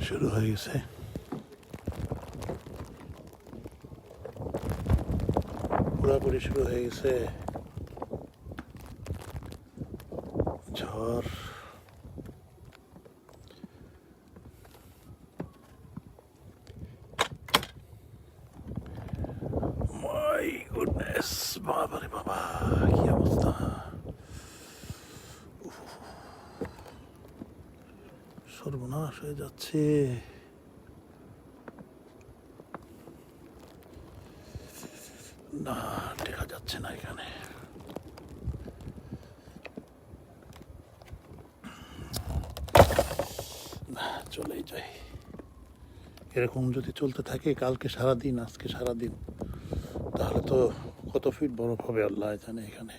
শুরু হয়ে গেছে। পুরোপুরি শুরু হয়ে গেছে ঝড়। মাই গুডনেস, বাবারে বাবা কি অবস্থা! সর্বনাশ হয়ে যাচ্ছে। না, দেখা যাচ্ছে না এখানে। না, চলেই যাই। এরকম যদি চলতে থাকে কালকে সারাদিন, আজকে সারাদিন, তাহলে তো কত ফিট বরফ হবে আল্লাহ জানে এখানে।